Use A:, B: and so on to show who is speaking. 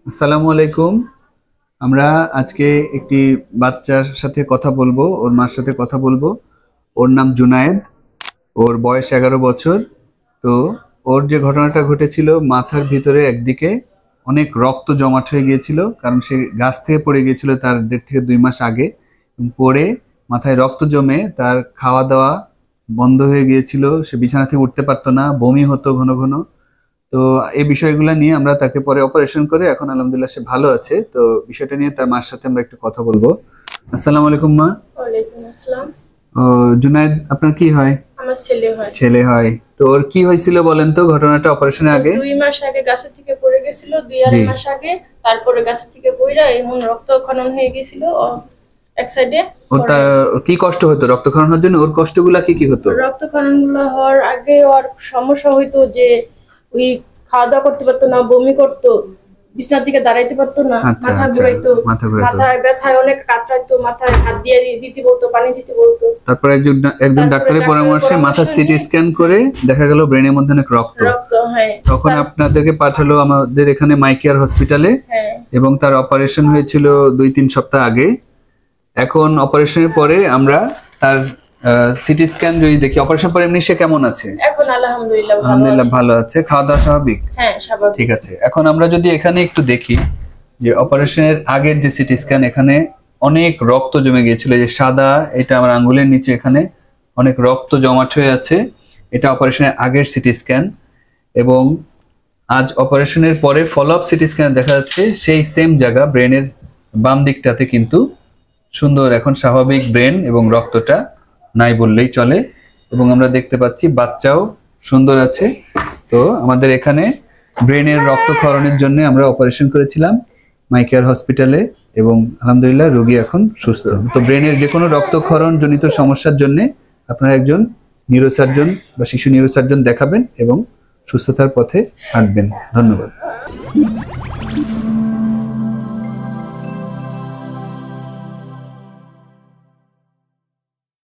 A: আসসালামু আলাইকুম। আমরা আজকে একটি বাচ্চার সাথে কথা বলবো, ওর মার সাথে কথা বলবো। ওর নাম জুনায়েদ, ওর বয়স 11 বছর। তো ওর যে ঘটনাটা ঘটেছিল, মাথার ভিতরে একদিকে অনেক রক্ত জমাট হয়ে গিয়েছিল, কারণ সে গাছ থেকে পড়ে গিয়েছিল তার 1.5 থেকে 2 মাস আগে। পড়ে মাথায় রক্ত জমে তার খাওয়া দাওয়া বন্ধ হয়ে গিয়েছিল, সে বিছানা থেকে উঠতে পারতো না, বমি হতো ঘন ঘন। তো এই বিষয়গুলো নিয়ে আমরা তাকে পরে অপারেশন করে এখন আলহামদুলিল্লাহ সে ভালো আছে। তো বিষয়টা নিয়ে তার মার সাথে আমরা একটু কথা বলবো। আসসালামু আলাইকুম মা।
B: ওয়ালাইকুম আসসালাম।
A: ও, জুনায়েদ আপনার কি হয়?
B: আমার ছেলে হয়।
A: ছেলে হয়। তো ওর কি হয়েছিল বলেন তো, ঘটনাটা অপারেশনের আগে?
B: 2 মাস আগে গাছের থেকে পড়ে গেছিল, দুই
A: জি।
B: আড়াই মাস আগে। তারপরে গাছের থেকে পড়া এখন রক্তক্ষরণ হয়ে গেছিল এক সাইডে।
A: ওর কি কষ্ট হতো রক্তক্ষরণ হওয়ার জন্য? ওর কষ্টগুলা কি কি হতো?
B: রক্তক্ষরণ গুলো হওয়ার আগে ওর সমস্যা হইতো যে ওই খাওয়া দাওয়া করতে পারতো না, বমি করতো, বিছানা থেকে দাঁড়াইতে পারতো না,
A: আচ্ছা
B: মাথা
A: আচ্ছা,
B: ঘুরাইতো,
A: মাথা ঘোরাতো।
B: মাথায় ব্যথায় অনেক কাতরাইতো, মাথায় হাত দিয়ে দিতে বলতো, পানি দিতে বলতো।
A: তারপরে একজন ডাক্তারের পরামর্শে মাথা সিটি স্ক্যান করে দেখা গেল ব্রেনের মধ্যে অনেক রক্ত।
B: রক্ত, হ্যাঁ।
A: তখন আপনাদেরকে পাঠালো আমাদের এখানে মাইকেয়ার হসপিটালে,
B: হ্যাঁ,
A: এবং তার অপারেশন হয়েছিল 2-3 সপ্তাহ আগে। এখন অপারেশনের পরে আমরা তার সিটি স্ক্যান যদি দেখি, অপারেশন পরে এমনি সে কেমন আছে?
B: এখন আলহামদুলিল্লাহ ভালো
A: আলহামদুলিল্লাহ
B: আছে।
A: ভালো আছে, খাওয়া দাওয়া স্বাভাবিক?
B: হ্যাঁ, স্বাভাবিক।
A: ঠিক আছে। এখন আমরা যদি এখানে একটু দেখি যে অপারেশনের আগের যে সিটি স্ক্যান, এখানে অনেক রক্ত জমে গিয়েছিল, যে সাদা, এটা আমার আঙ্গুলের নিচে এখানে অনেক রক্ত জমাট হয়ে আছে। এটা অপারেশনের আগের সিটি স্ক্যান। এবং আজ অপারেশনের পরে ফলো আপ সিটি স্ক্যান দেখা যাচ্ছে সেই সেম জায়গা, ব্রেনের বাম দিকটাতে কিন্তু সুন্দর এখন স্বাভাবিক ব্রেন, এবং রক্তটা নাই বললেই চলে। এবং আমরা দেখতে পাচ্ছি বাচ্চাও সুন্দর আছে। তো আমাদের এখানে ব্রেনের রক্তক্ষরণের জন্য আমরা অপারেশন করেছিলাম মাইকেয়ার হসপিটালে, এবং আলহামদুলিল্লাহ রোগী এখন সুস্থ। তো ব্রেনের যে কোনো রক্তক্ষরণ জনিত সমস্যার জন্য আপনারা একজন নিউরোসার্জন বা শিশু নিউরোসার্জন দেখাবেন এবং সুস্থতার পথে হাঁটবেন। ধন্যবাদ।